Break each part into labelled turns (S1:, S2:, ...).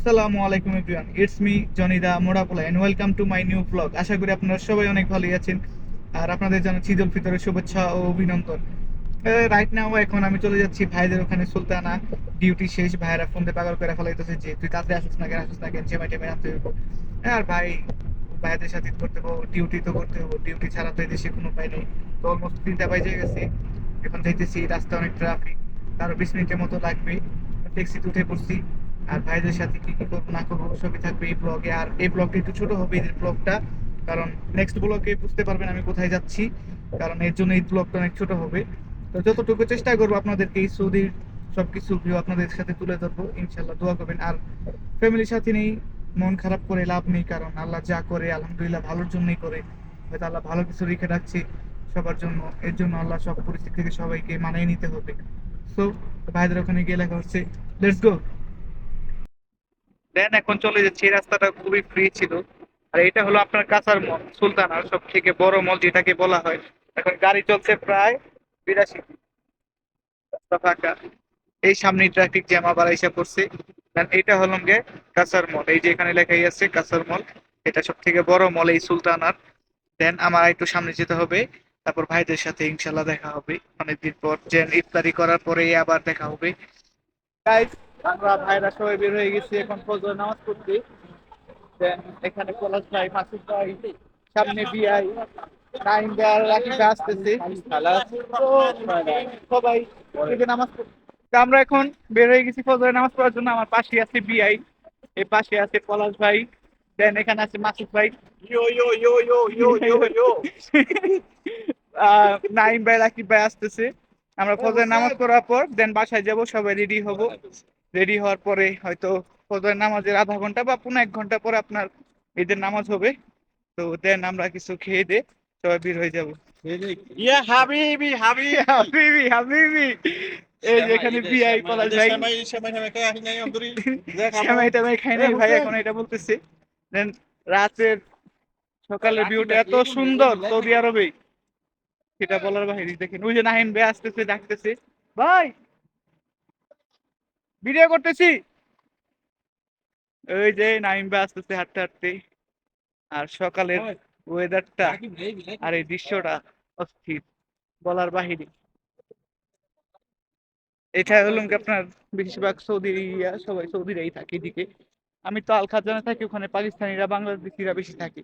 S1: আসসালামু আলাইকুম everyone, it's me Johnny দা মোড়াপোলা and welcome to my new blog. আশা করি আপনারা সবাই অনেক ভালোই আছেন। আর আপনাদের জানাচ্ছি ঈদ উল ফিতরের শুভেচ্ছা ও অভিনন্দন। রাইট নাও এখন আমি চলে যাচ্ছি ভাইদের ওখানে সুলতানা। ডিউটি শেষ, ভাইরা ফোন দিয়ে পাগল করে ফেলাইতেছে যে তুই তাড়াতাড়ি আসিস না কেন জেমাই টেমাই আনতে হইব। আর ভাই, ভাইদের সাথে ঈদ করতে হবো, ডিউটি তো করতে হবো, ডিউটি ছাড়া তো এই দেশে কোনো উপায় নেই। তো অলমোস্ট 3টা বাজে গেছে, এখন যাইতেছি, রাস্তা অনেক ট্রাফিক, আরো 20 মিনিটের মতো লাগবে। ট্যাক্সিতে উঠে পড়ছি। আর ভাইদের সাথে কি কি করবো না করবো সবই থাকবে এই ব্লগে। আর এই ব্লগটা একটু ছোট হবে, এই ব্লগটা, কারণ নেক্সট ব্লগে বুঝতে পারবেন আমি কোথায় যাচ্ছি, কারণ এর জন্য এই ব্লগটা অনেক ছোট হবে। তো যতটুকু চেষ্টা করবো আপনাদেরকে এই সৌদির সবকিছু ভিউ আপনাদের সাথে তুলে ধরবো, ইনশাল্লাহ দোয়া করবেন। আর ফ্যামিলির সাথে নেই, মন খারাপ করে লাভ নেই, কারণ আল্লাহ যা করে আলহামদুলিল্লাহ ভালোর জন্যই করে। হয়তো আল্লাহ ভালো কিছু রেখে রাখছে সবার জন্য, এর জন্য আল্লাহ সব পরিস্থিতি থেকে সবাইকে মানিয়ে নিতে হবে। সো ভাইদের ওখানে গিয়ে লেখা হচ্ছে, লেটস গো। দেন এখন চলে যাচ্ছি, এই রাস্তাটা খুবই ফ্রি ছিল। আর এটা হলো আপনার কাঁচার মল সুলতানার সব থেকে বড় মল যেটাকে বলা হয়। এখন গাড়ি চলছে প্রায় 82, রাস্তা ফাঁকা। এই সামনে ট্রাফিক জ্যাম আবার এসে পড়ছে। আর এটা হলো গিয়ে কাঁচার মল, এই যে এখানে লেখাই আছে কাঁচার মল। এটা সব থেকে বড় মল এই সুলতানার। দেন আমার একটু সামনে যেতে হবে, তারপর ভাইদের সাথে ইনশাল্লাহ দেখা হবে অনেকদিন পর, যে ইফতারি করার পরে আবার দেখা হবে। গাইস, আমরা ভাইরা সবাই বের হয়ে গেছি এখন ফজর নামাজ পড়তে। দেন এখানে পলাশ ভাই, মাসুদ ভাই, সামনে বিআই, নাইম ভাই আর রাকিব ভাই আসতেছে। তো সবাই এদিকে নামাজ তো আমরা এখন বের হয়ে গেছি ফজরের নামাজ পড়ার জন্য। আমার পাশে আছে বিআই, এই পাশে আছে পলাশ ভাই, দেন এখানে আছে মাসুদ ভাই,
S2: Yo, yo, yo, yo, yo, yo, yo.
S1: Naim ভাই, রাকিব ভাই আসতেছে। আমরা
S2: Hey,
S1: ফজরের
S2: what's
S1: নামাজ
S2: up?
S1: পড়ার পর দেন বাসায় যাব, সবাই রেডি হব। রেডি হওয়ার পরে হয়তো ফজরের নামাজের আধা ঘন্টা বা 1.5 ঘন্টা পরে আপনার ঈদের নামাজ হবে। তো দেন আমরা কিছু খেয়ে দে সবাই বের হয়ে যাবো।
S2: Yeah, Habibi, Habibi.
S1: হাবিবি হাবিবি। এই যে এখানে বিআই পলাশ
S2: Ede
S1: ভাই।
S2: Shamai, Shamai, Shamai, kaya hinay yung duri. Zek amo.
S1: সেমাই টেমাই খাই
S2: Hey,
S1: নাই ভাই,
S2: Hussein.
S1: এখন এটা বলতেছে। দেন রাতের সকালের ভিউটা এত সুন্দর সৌদি আরবে, সেটা বলার বাহিরে। দেখেন ওই যে নাহিন ভাই আসতেছে, ডাকতেছে, ভাই ভিডিও করতেছি। ওই যে নাহিন ভাই আসতেছে হাঁটতে হাঁটতে। আর সকালের ওয়েদারটা আর এই দৃশ্যটা অস্থির, বলার বাহিরে। এটা হলো কি আপনার বেশিরভাগ সৌদি সবাই সৌদিরাই থাকে এদিকে। আমি তো আল খাজানে থাকি, ওখানে পাকিস্তানিরা বাংলাদেশিরা বেশি থাকে।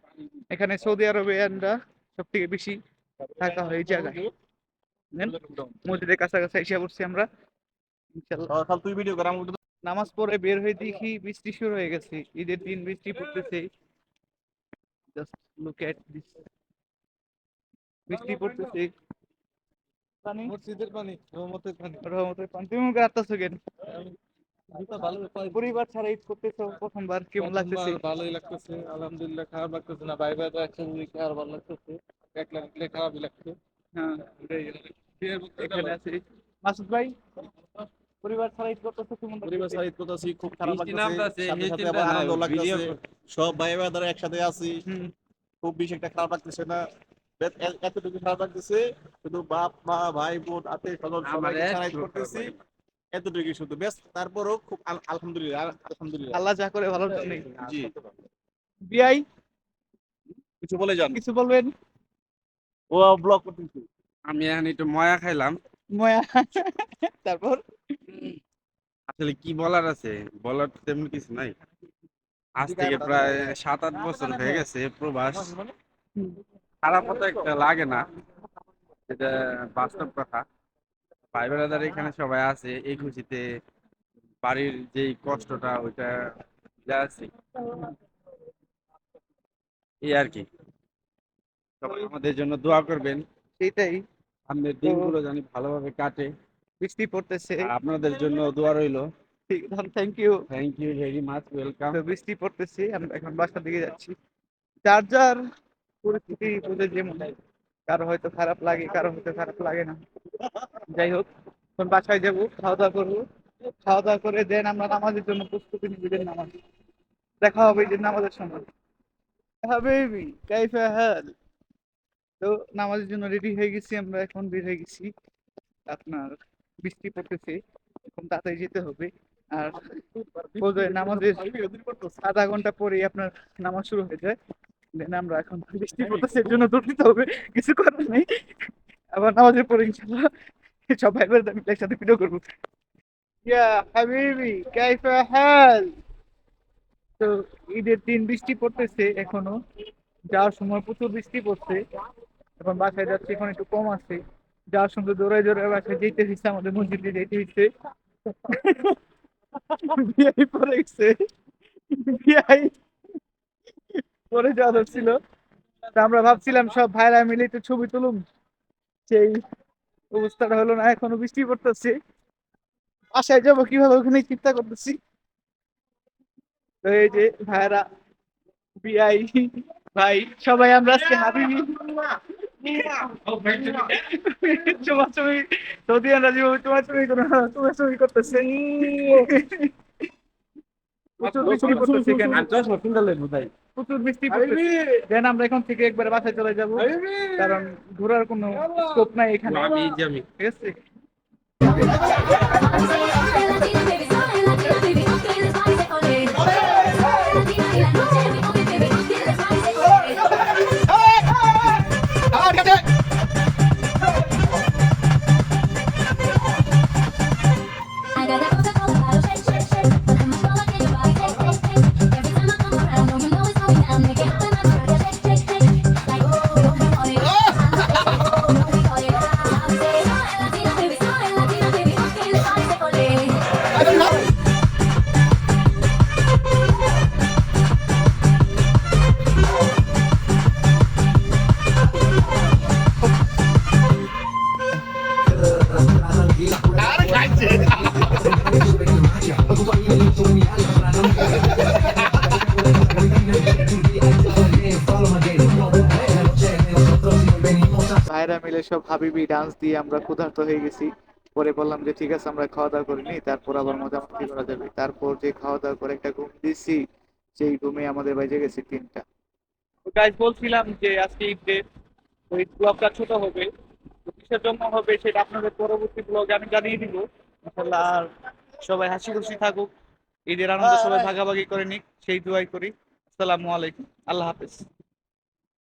S1: এখানে সৌদি আরবিয়ানরা সব থেকে বেশি থাকা হয় এই জায়গায়। বুঝলেন? মসজিদের কাছাকাছি এসে পড়ছি আমরা, ইনশাল্লাহ।
S2: Oh, sal tu video karam udah.
S1: নামাজ পড়ে বের হয়ে দেখি বৃষ্টি শুরু হয়ে গেছে, ঈদের দিন বৃষ্টি পড়তেছে। জাস্ট লুক এট দিস, বৃষ্টি পড়তেছে। পানি,
S2: মসজিদের পানি, রহমতের পানি।
S1: রহমতের পানি। তুমি মুখে আসতেছো কেন?
S2: জুতা ভালো
S1: পরিবার ছাড়া ঈদ করতেছো প্রথমবার, কেমন
S2: প্রথমবার
S1: লাগতেছে?
S2: ভালোই লাগতেছে, আলহামদুলিল্লাহ। খারাপ লাগতেছে না, ভাই ভাই একসাথে দেখে আর ভালো লাগতেছে। একলা দেখলে খারাপই লাগছে।
S1: হ্যাঁ,
S2: এটাই।
S1: এখানে আছে মাসুদ ভাই। পরিবার ছাড়া ঈদ করতেছো, কেমন
S2: পরিবার
S1: লাগতেছে?
S2: সাথে ঈদ করতেছি, খুব খারাপ
S3: বৃষ্টি
S2: লাগতেছে,
S3: নামতাছে
S2: সাথে
S3: সেই
S2: সাথে
S3: চিন্তা
S2: আবার
S3: নাই
S2: আনন্দ
S3: ভিডিও
S2: লাগতেছে। সব ভাই ভাইরা একসাথে আছি,
S1: হুম।
S2: খুব বেশি একটা খারাপ লাগতেছে না। এতটুকু খারাপ লাগতেছে, শুধু বাপ মা ভাই বোন আত্মীয় স্বজন
S3: আমার
S2: সবাইকে ছাড়াই
S3: একটু খারাপ
S2: করতেছি,
S3: লাগে।
S2: এতটুকু শুধু বেশ। তারপরও খুব আলহামদুলিল্লাহ, আলহামদুলিল্লাহ।
S1: আল্লাহ যা করে ভালোর জন্যই।
S2: জি,
S1: বিআই,
S2: কিছু বলে যান।
S1: কিছু বলবেন?
S2: ও ব্লগ করতেছি।
S3: আমি এখন একটু ময়া খাইলাম।
S1: ময়া। তারপর
S3: আসলে কি বলার আছে, বলার তো তেমন কিছু নাই। আজ থেকে প্রায় 7-8 বছর হয়ে গেছে প্রবাস। খারাপ তো একটা লাগে না, এটা বাস্তব কথা। ভাই বেড়াদার এখানে সবাই আছে এই খুশিতে, বাড়ির যেই কষ্টটা ওইটা যা আছে এই আর কি। সবাই আমাদের জন্য দোয়া করবেন,
S1: সেটাই।
S3: সামনের
S1: তো
S3: দিনগুলো জানি ভালোভাবে কাটে।
S1: বৃষ্টি পড়তেছে।
S3: আর আপনাদের জন্য দোয়া রইলো।
S1: Thank you.
S3: Thank you very much, welcome.
S1: তো বৃষ্টি পড়তেছে, আমরা এখন বাসার দিকে যাচ্ছি। যার যার পরিস্থিতি বুঝে যেমন, কারো হয়তো খারাপ লাগে, কারো হয়তো খারাপ লাগে না। যাই হোক, এখন বাসায় যাবো, খাওয়া দাওয়া করবো। খাওয়া দাওয়া করে দেন আমরা নামাজের জন্য প্রস্তুতি নিব, ঈদের নামাজ। দেখা হবে ঈদের নামাজের সময়। হাবিবি কাইফা হাল। তো নামাজের জন্য রেডি হয়ে গেছি, আমরা এখন বের হয়ে গেছি। আপনার বৃষ্টি পড়তেছে, এখন তাড়াতাড়ি যেতে হবে। আর ফজরের নামাজের আধা ঘন্টা পরেই আপনার নামাজ শুরু হয়ে যায়। দেন আমরা এখন বৃষ্টি পড়তেছে এর জন্য দৌড় দিতে হবে, কিছু করার নেই। আবার নামাজের পরে ইনশাল্লাহ সব ভাই বোনেরা মিলে একসাথে ভিডিও করবো। ইয়া হাবিবি কাইফা হাল। তো ঈদের দিন বৃষ্টি পড়তেছে এখনো, যাওয়ার সময় প্রচুর বৃষ্টি পড়ছে। এখন বাসায় যাচ্ছি, এখন একটু কম আছে। যাওয়ার সময় দৌড়ায় দৌড়ায় বাসায় যেতে হচ্ছে, আমাদের মসজিদে যেতে হচ্ছে। বিআই পরে গেছে, বিআই পরে যাওয়া ছিল। তা আমরা ভাবছিলাম সব ভাইরা মিলে একটু ছবি তুলুম, সেই অবস্থাটা হলো না, এখনো বৃষ্টি পড়তেছে। বাসায় যাবো কিভাবে ওখানে চিন্তা করতেছি। তো এই যে ভাইরা, বিআই ভাই, সবাই আমরা আজকে হাবিবি চুমাচুমি, সৌদিয়ানরা যেভাবে চুমাচুমি করে চুমাচুমি করতেছে। প্রচুর বৃষ্টি পড়তেছে এখানে, প্রচুর বৃষ্টি পড়তেছে। দেন আমরা এখন থেকে একবার বাসায় চলে যাব, কারণ ঘোরার কোনো স্কোপ নাই এখানে, ঠিক আছে।
S4: I got that Coca Cola bottle, shake, shake, shake. And I'm all up in your body, take, take, take. Every time I come around, no, you know it's going down. Make it happen, I'm trying to shake, shake, shake. Like, oh, oh, yeah. Oh, no, we call it. I say, smile Latina, baby, okay, let's party, say, ole.
S1: ভাইরা মিলে সব হাবিবি dance দিয়ে আমরা ক্ষুধার্ত হয়ে গেছি। পরে বললাম যে ঠিক আছে আমরা খাওয়া দাওয়া করিনি, তারপর আবার মজামস্তি করা যাবে। তারপর যে খাওয়া দাওয়া করে একটা ঘুম দিছি, সেই ঘুমে আমাদের বেজে গেছে 3টা। তো গাইস বলছিলাম যে আজকে ঈদে ওই ব্লগটা ছোট হবে, তো কিসের জন্য হবে সেটা আপনাদের পরবর্তী ব্লগে আমি জানিয়ে দিব ইনশাআল্লাহ। আর সবাই হাসি খুশি থাকুক, ঈদের আনন্দ সবাই ভাগাভাগি করে নিক, সেই দোয়াই করি। আসসালামু আলাইকুম, আল্লাহ হাফেজ।